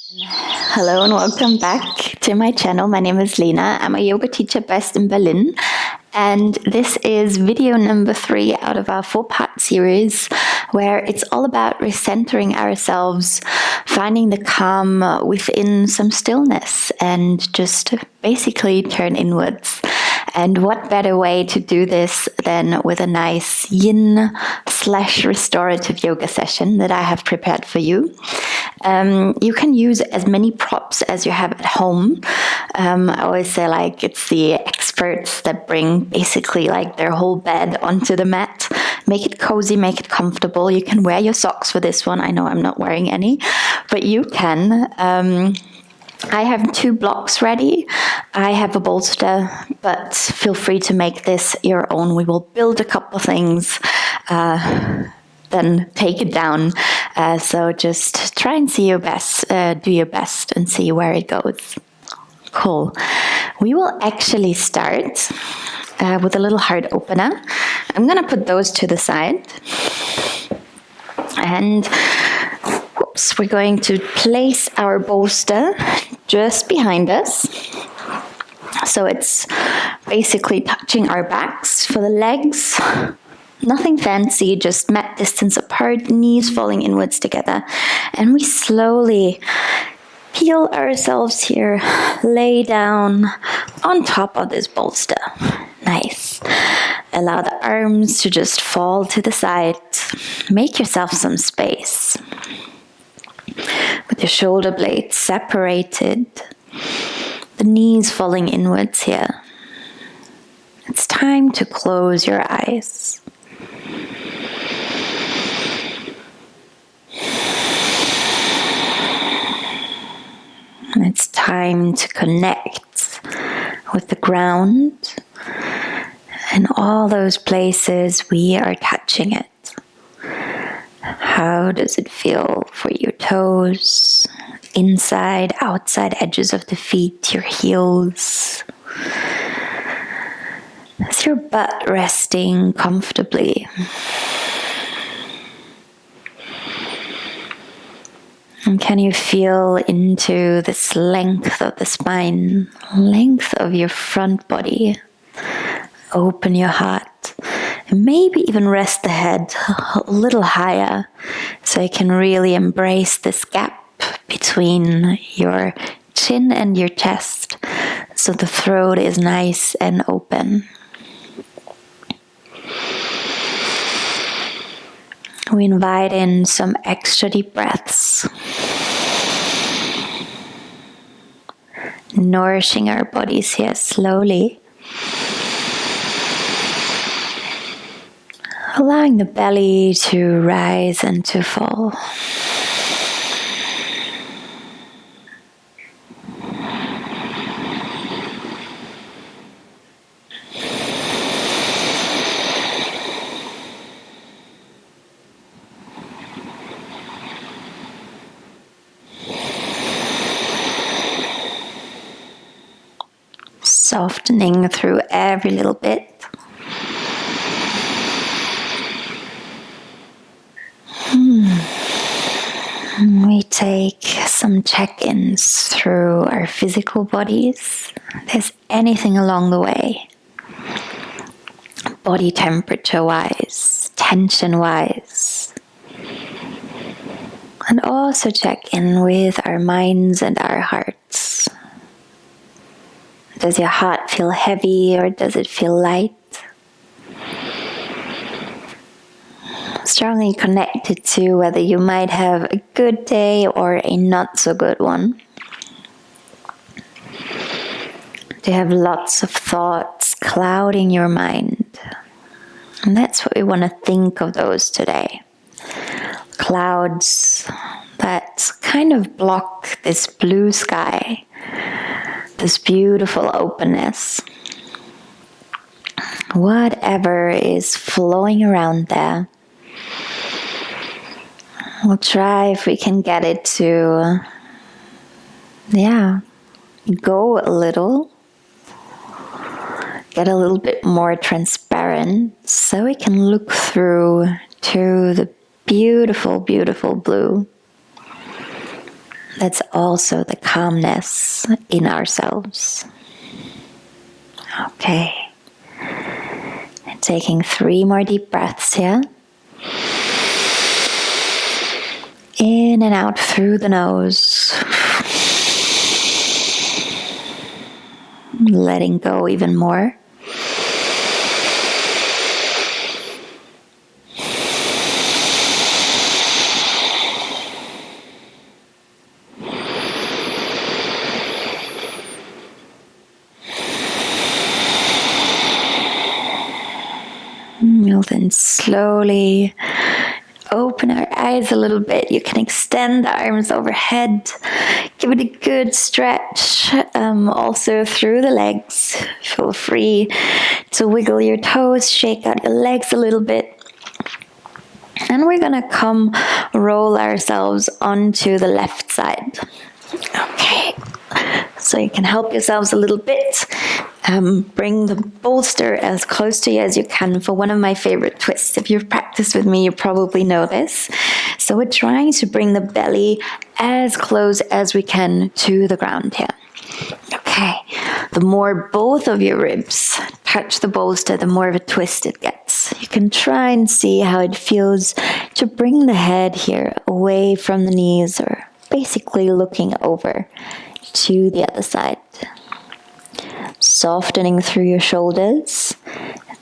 Hello and welcome back to my channel. My name is Lena. I'm a yoga teacher based in Berlin, and this is video number 3 out of our 4-part series where it's all about recentering ourselves, finding the calm within some stillness, and just basically turn inwards. And what better way to do this than with a nice Yin/restorative yoga session that I have prepared for you. You can use as many props as you have at home. I always say it's the experts that bring basically their whole bed onto the mat. Make it cozy, make it comfortable. You can wear your socks for this one. I know I'm not wearing any, but you can. I have 2 blocks ready. I have a bolster, but feel free to make this your own. We will build a couple things, then take it down. So just try and see your best, do your best and see where it goes. Cool. We will actually start with a little heart opener. I'm going to put those to the side. And we're going to place our bolster just behind us. So it's basically touching our backs. For the legs, nothing fancy, just mat distance apart, knees falling inwards together. And we slowly peel ourselves here, lay down on top of this bolster. Nice. Allow the arms to just fall to the side. Make yourself some space. With your shoulder blades separated, the knees falling inwards here. It's time to close your eyes. And it's time to connect with the ground and all those places we are touching it. How does it feel for your toes, inside, outside edges of the feet, your heels? Is your butt resting comfortably? And can you feel into this length of the spine, length of your front body? Open your heart. And maybe even rest the head a little higher so you can really embrace this gap between your chin and your chest, so the throat is nice and open. We invite in some extra deep breaths, nourishing our bodies here slowly. Allowing the belly to rise and to fall. Softening through every little bit. We take some check-ins through our physical bodies. If there's anything along the way, body temperature-wise, tension-wise. And also check in with our minds and our hearts. Does your heart feel heavy or does it feel light? Strongly connected to whether you might have a good day or a not so good one. Do you have lots of thoughts clouding your mind? And that's what we want to think of those today. Clouds that kind of block this blue sky, this beautiful openness. Whatever is flowing around there. We'll try if we can get it to, go a little. Get a little bit more transparent so we can look through to the beautiful, beautiful blue. that's also the calmness in ourselves. Okay. And taking 3 more deep breaths here. In and out through the nose. Letting go even more. We'll then slowly open our eyes a little bit. You can extend the arms overhead. Give it a good stretch. Also through the legs. Feel free to wiggle your toes, shake out your legs a little bit. And we're going to roll ourselves onto the left side. Okay. So you can help yourselves a little bit. Bring the bolster as close to you as you can for one of my favorite twists. If you've practiced with me, you probably know this. So we're trying to bring the belly as close as we can to the ground here. Okay. The more both of your ribs touch the bolster, the more of a twist it gets. You can try and see how it feels to bring the head here away from the knees, or basically looking over to the other side. Softening through your shoulders.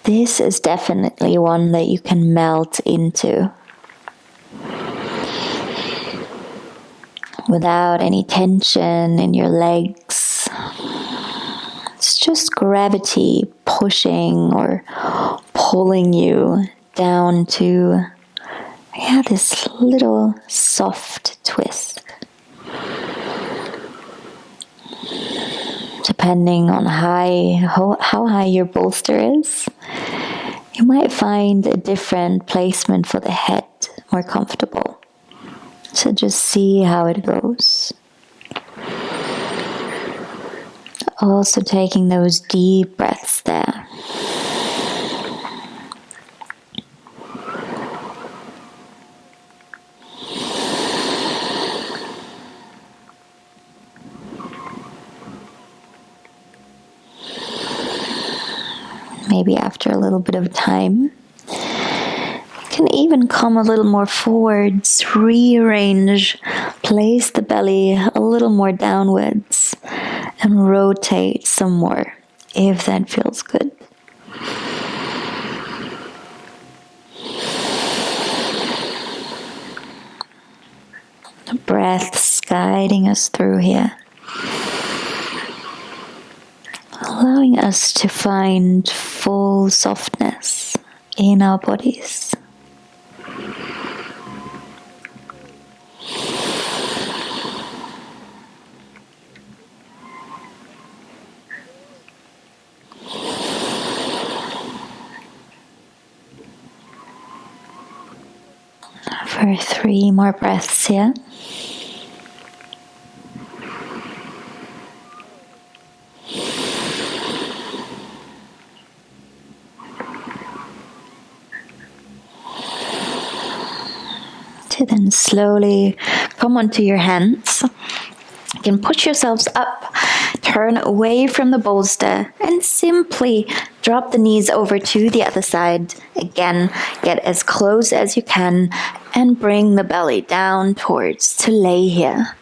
This is definitely one that you can melt into without any tension in your legs. It's just gravity pushing or pulling you down to this little soft twist. Depending on how high your bolster is, you might find a different placement for the head more comfortable. So just see how it goes. Also taking those deep breaths there. Maybe after a little bit of time, you can even come a little more forwards, rearrange, place the belly a little more downwards, and rotate some more if that feels good. The breath's guiding us through here. Allowing us to find full softness in our bodies. For 3 more breaths here. To then slowly come onto your hands. You can push yourselves up, turn away from the bolster, and simply drop the knees over to the other side. Again, get as close as you can and bring the belly down towards to lay here.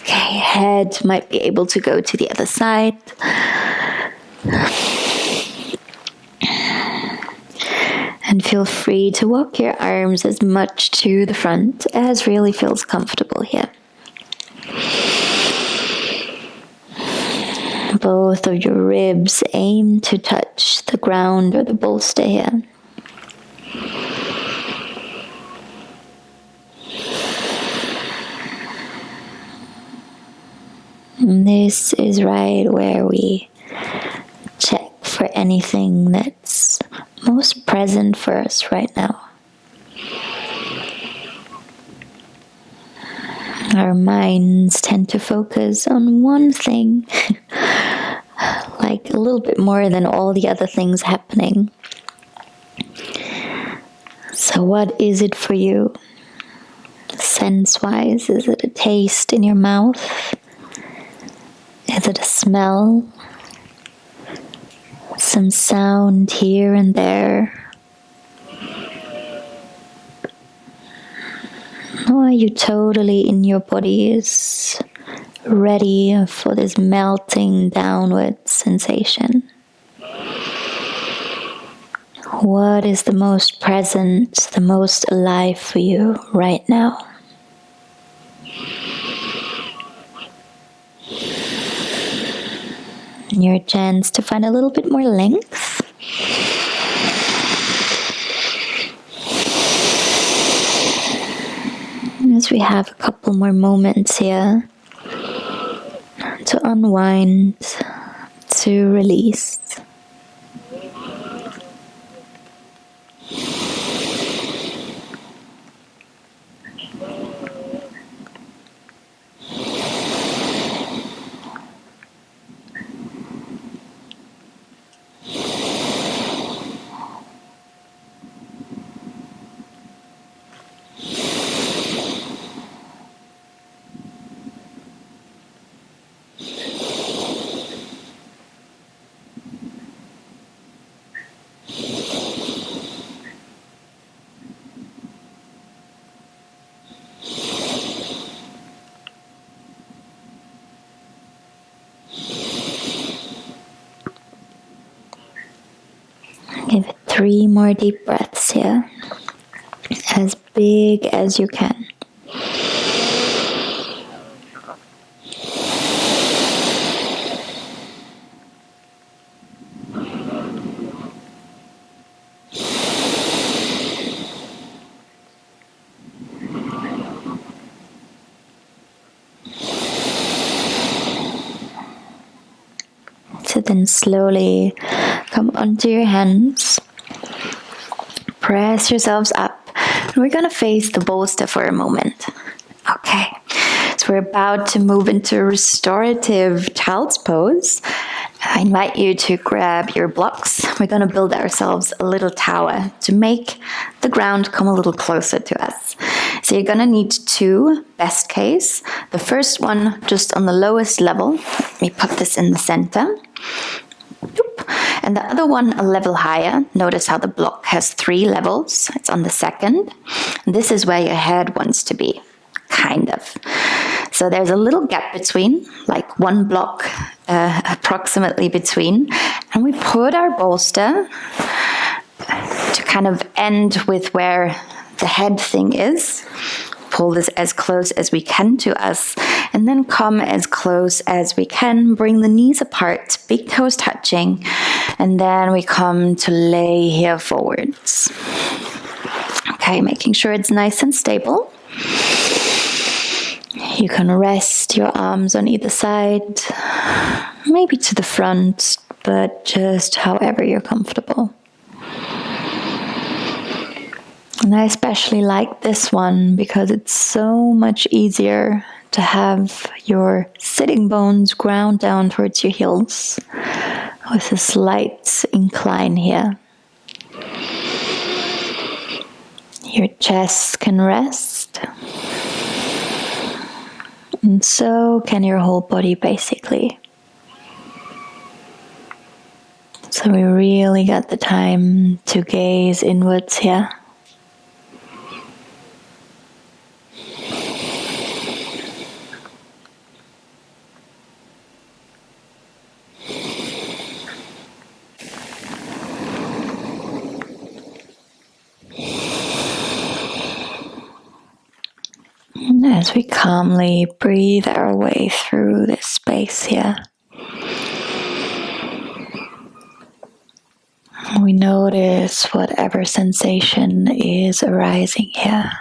Okay, head might be able to go to the other side. And feel free to walk your arms as much to the front as really feels comfortable here. Both of your ribs aim to touch the ground or the bolster here. And this is right where we check for anything that's most present for us right now. Our minds tend to focus on one thing, like a little bit more than all the other things happening. So what is it for you? sense-wise? Is it a taste in your mouth? Is it a smell? Some sound here and there? Or are you totally in your body, is ready for this melting downward sensation? What is the most present, the most alive for you right now? Your chance to find a little bit more length. As we have a couple more moments here to unwind, to release. Give it 3 more deep breaths here, as big as you can. So then slowly come onto your hands, press yourselves up, and we're going to face the bolster for a moment. Okay, so we're about to move into a restorative child's pose. I invite you to grab your blocks. We're going to build ourselves a little tower to make the ground come a little closer to us. So you're going to need 2, best case. The first one just on the lowest level. Let me put this in the center. And the other one a level higher. Notice how the block has 3 levels. It's on the second. And this is where your head wants to be, kind of. So there's a little gap between, like 1 block approximately between. And we put our bolster to kind of end with where the head thing is. Pull this as close as we can to us, and then come as close as we can. Bring the knees apart, big toes touching, and then we come to lay here forwards. Okay, making sure it's nice and stable. You can rest your arms on either side, maybe to the front, but just however you're comfortable. And I especially like this one because it's so much easier to have your sitting bones ground down towards your heels with a slight incline here. Your chest can rest, and so can your whole body basically. So we really got the time to gaze inwards here. As we calmly breathe our way through this space here, we notice whatever sensation is arising here.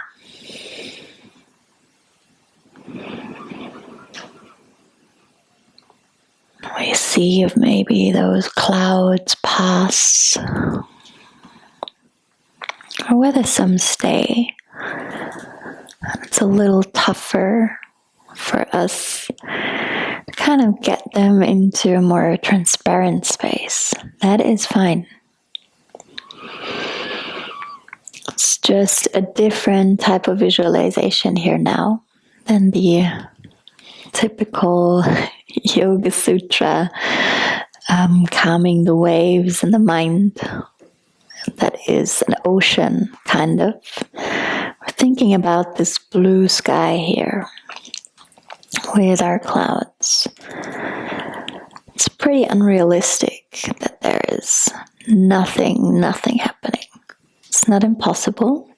We see if maybe those clouds pass, or whether some stay. It's a little tougher for us to kind of get them into a more transparent space. That is fine. It's just a different type of visualization here now than the typical Yoga Sutra, calming the waves in the mind. That is an ocean, kind of. We're thinking about this blue sky here with our clouds. It's pretty unrealistic that there is nothing happening. It's not impossible,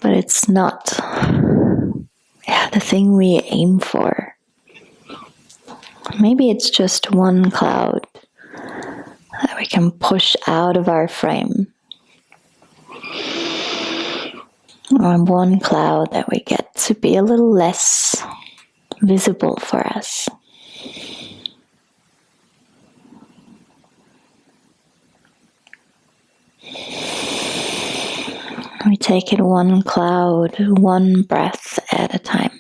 but it's not the thing we aim for. Maybe it's just one cloud that we can push out of our frame, or one cloud that we get to be a little less visible for us. We take it one cloud, one breath at a time.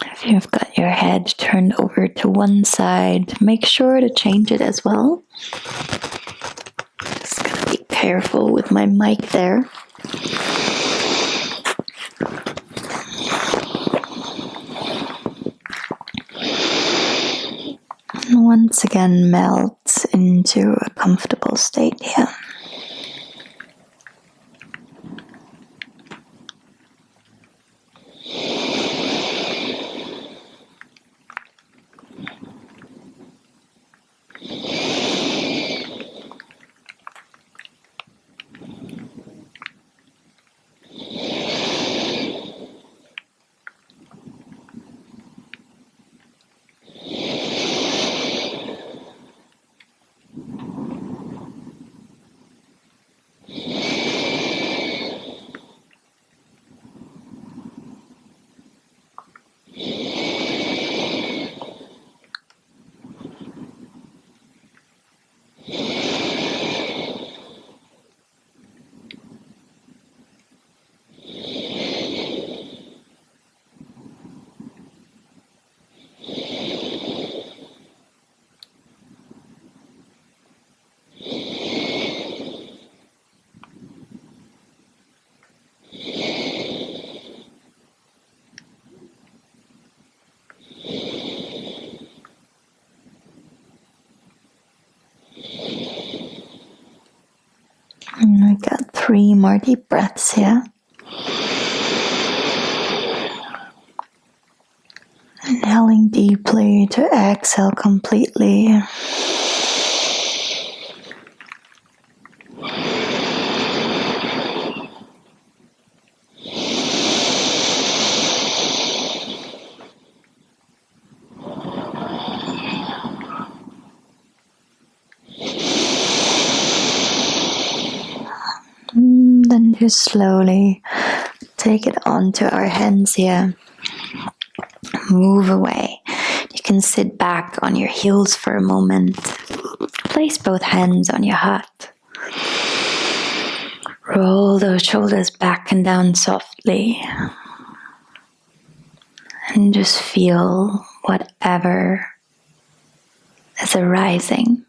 If you've got your head turned over to one side, make sure to change it as well. Just gotta be careful with my mic there. And once again, melt into a comfortable state here. And we got 3 more deep breaths here. Inhaling deeply to exhale completely. Then just slowly take it onto our hands here. Move away. You can sit back on your heels for a moment. Place both hands on your heart. Roll those shoulders back and down softly. And just feel whatever is arising.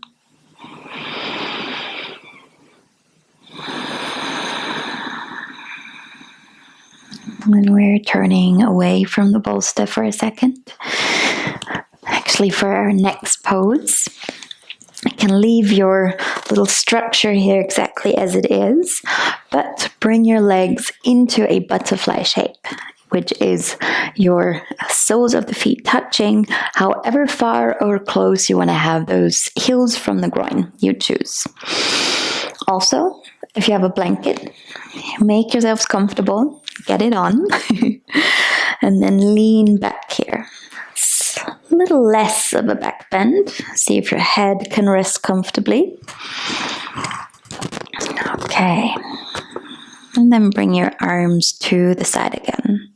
When we're turning away from the bolster for a second, actually for our next pose, you can leave your little structure here exactly as it is, but bring your legs into a butterfly shape, which is your soles of the feet touching, however far or close you want to have those heels from the groin, you choose. Also, if you have a blanket, make yourselves comfortable. Get it on, and then lean back here. It's a little less of a back bend. See if your head can rest comfortably. Okay. And then bring your arms to the side again.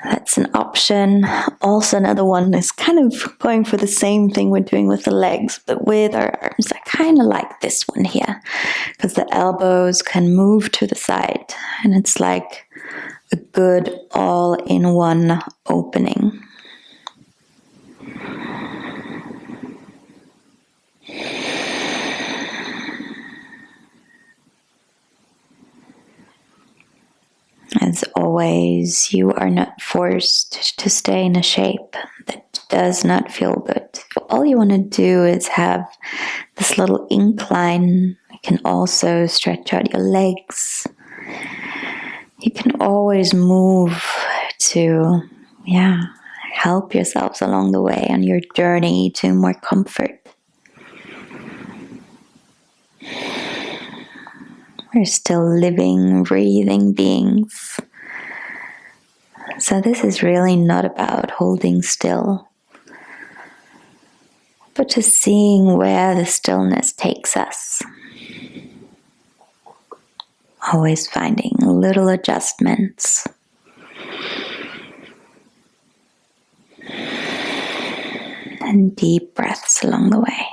That's an option. Also, another one is kind of going for the same thing we're doing with the legs, but with our arms. I kind of like this one here because the elbows can move to the side and it's like a good all-in-one opening. As always, you are not forced to stay in a shape that does not feel good. All you want to do is have this little incline. You can also stretch out your legs. You can always move to, help yourselves along the way on your journey to more comfort. We're still living, breathing beings. So this is really not about holding still, but just seeing where the stillness takes us. Always finding little adjustments. And deep breaths along the way.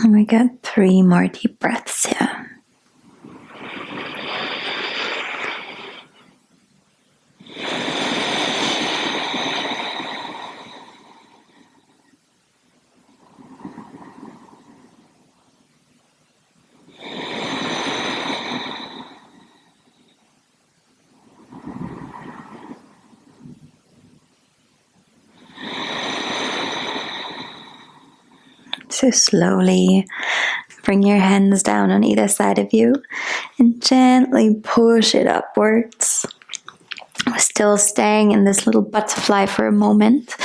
And we got 3 more deep breaths here. So slowly bring your hands down on either side of you and gently push it upwards. We're still staying in this little butterfly for a moment,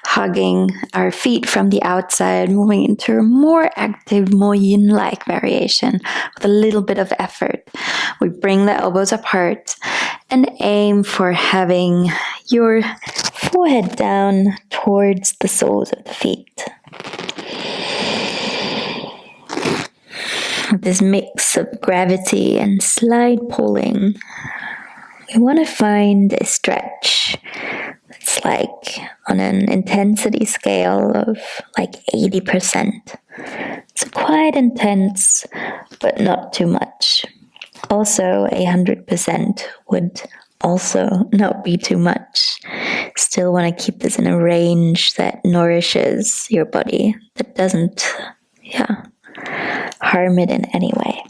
hugging our feet from the outside, moving into a more active, more yin-like variation with a little bit of effort. We bring the elbows apart and aim for having your forehead down towards the soles of the feet. This mix of gravity and slight pulling, we want to find a stretch that's like on an intensity scale of like 80%. It's quite intense, but not too much. Also, 100% would also not be too much. Still want to keep this in a range that nourishes your body, that doesn't, harm it in any way.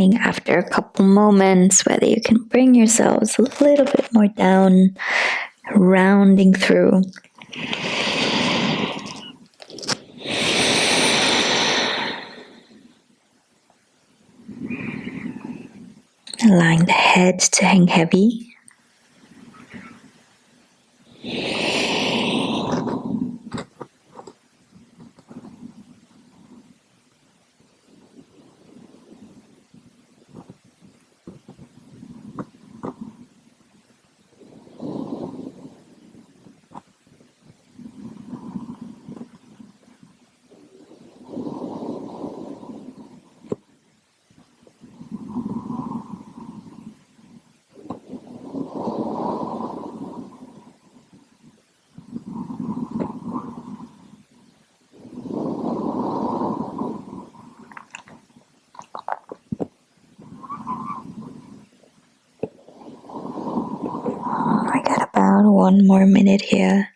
seeing after a couple moments whether you can bring yourselves a little bit more down, rounding through. Allowing the head to hang heavy. About 1 more minute here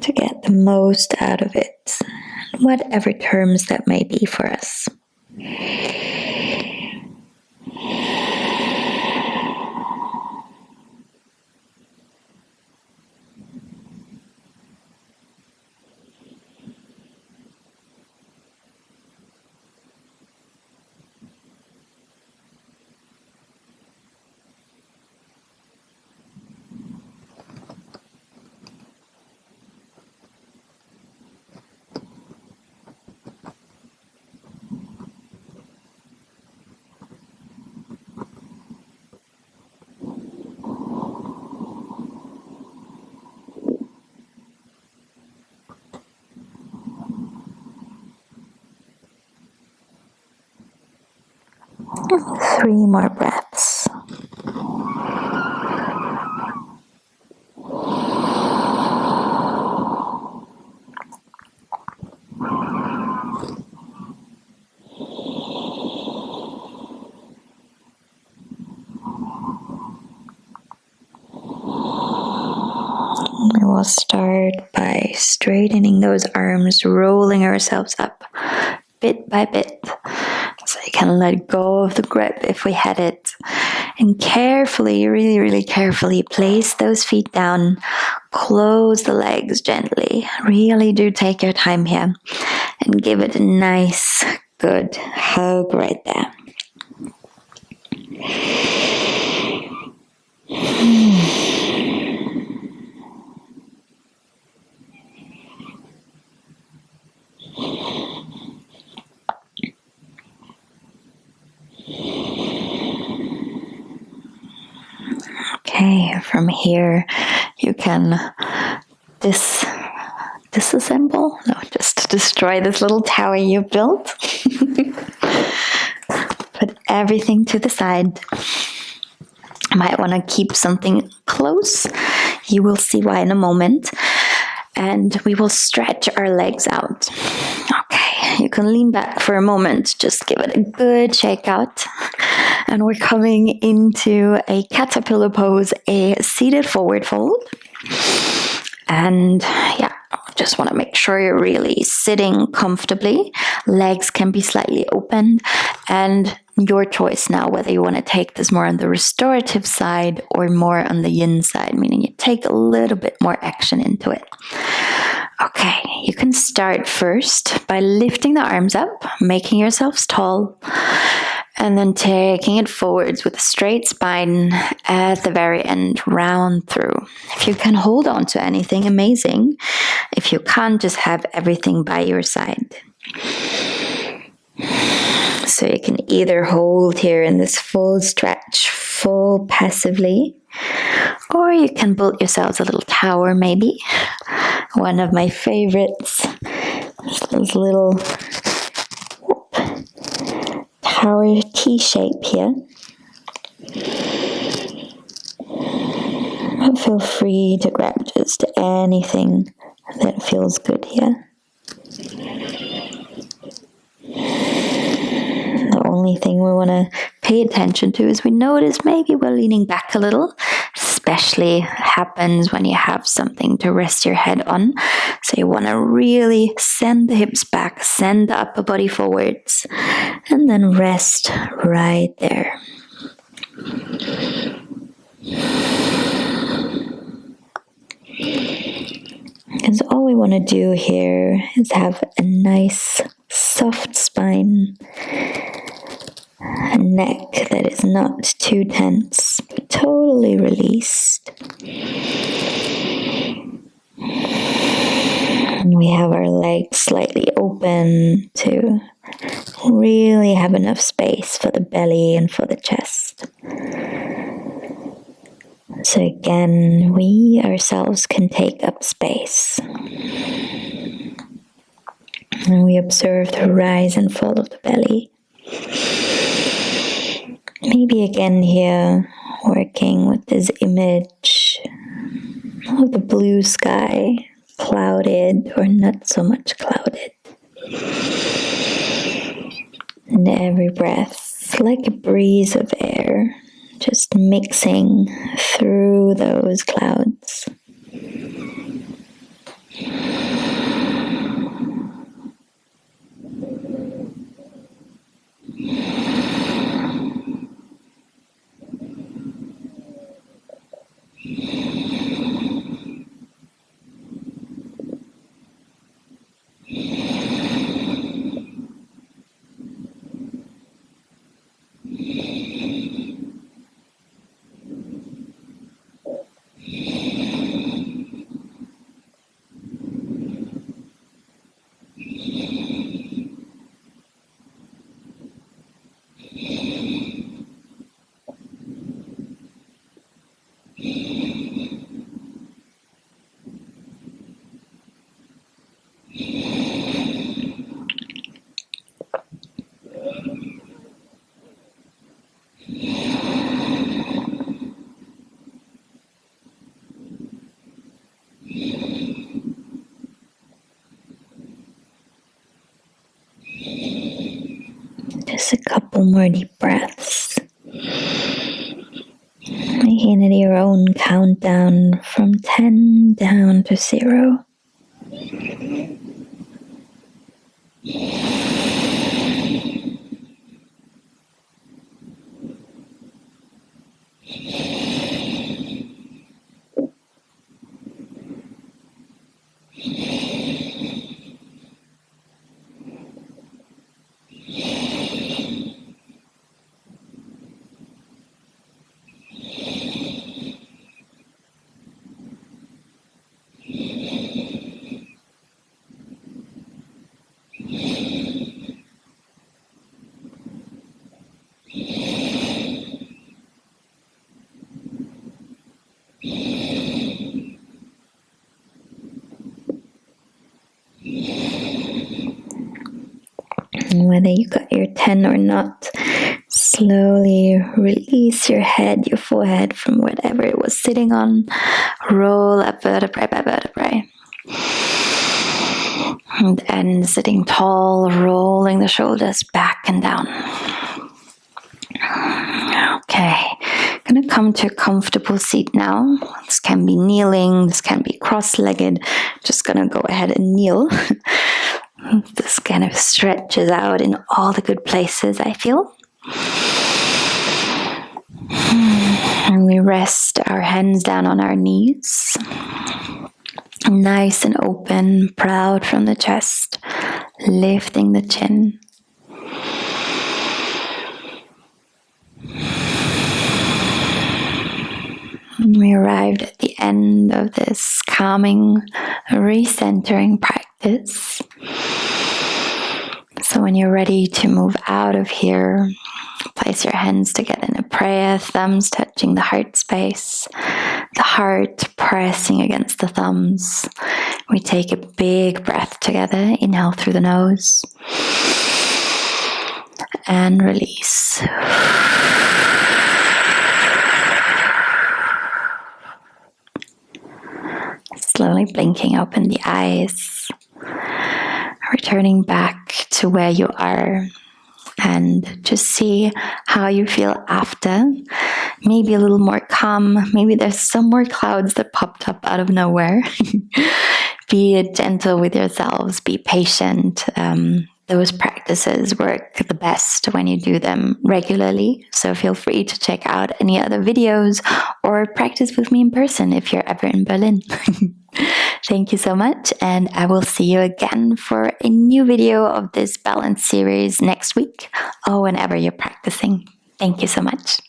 to get the most out of it, whatever terms that may be for us. Three more breaths. We will start by straightening those arms, rolling ourselves up bit by bit. So you can let go of the grip if we had it. And carefully, really, really carefully place those feet down. Close the legs gently. Really do take your time here. And give it a nice, good hug right there. Okay, from here you can disassemble, no, just destroy this little tower you built. Put everything to the side. You might want to keep something close. You will see why in a moment. And we will stretch our legs out. Okay, you can lean back for a moment. Just give it a good shake out. And we're coming into a caterpillar pose, a seated forward fold. And yeah, just want to make sure you're really sitting comfortably. Legs can be slightly opened. And your choice now, whether you want to take this more on the restorative side or more on the yin side, meaning you take a little bit more action into it. Okay, you can start first by lifting the arms up, making yourselves tall, and then taking it forwards with a straight spine at the very end, round through. If you can hold on to anything, amazing. If you can't, just have everything by your side. So you can either hold here in this full stretch, full passively, or you can build yourselves a little tower maybe. One of my favorites, this little tower T shape here. But feel free to grab just anything that feels good here. The only thing we want to pay attention to is we notice maybe we're leaning back a little. Especially happens when you have something to rest your head on. So you want to really send the hips back, send the upper body forwards, And then rest right there. Because all we want to do here is have a nice soft spine, a neck that is not too tense, but totally released. And we have our legs slightly open to really have enough space for the belly and for the chest. So again, we ourselves can take up space. And we observe the rise and fall of the belly. Maybe again here, working with this image of the blue sky, clouded or not so much clouded. And every breath, like a breeze of air, just mixing through those clouds. Just a couple more deep breaths. Making it your own countdown from 10 down to 0. And whether you got your 10 or not, slowly release your head, your forehead from whatever it was sitting on. Roll up vertebrae by vertebrae. And sitting tall, rolling the shoulders back and down. Okay, gonna come to a comfortable seat now. This can be kneeling, this can be cross-legged. Just gonna go ahead and kneel. This kind of stretches out in all the good places, I feel. And we rest our hands down on our knees. Nice and open, proud from the chest, lifting the chin. We arrived at the end of this calming, recentering practice. So when you're ready to move out of here, place your hands together in a prayer, thumbs touching the heart space, the heart pressing against the thumbs. We take a big breath together, inhale through the nose, and release. Slowly blinking open the eyes, returning back to where you are, and just see how you feel after. Maybe a little more calm. Maybe there's some more clouds that popped up out of nowhere. Be gentle with yourselves. Be patient. The those practices work the best when you do them regularly. So feel free to check out any other videos or practice with me in person if you're ever in Berlin. Thank you so much, and I will see you again for a new video of this balance series next week or whenever you're practicing. Thank you so much.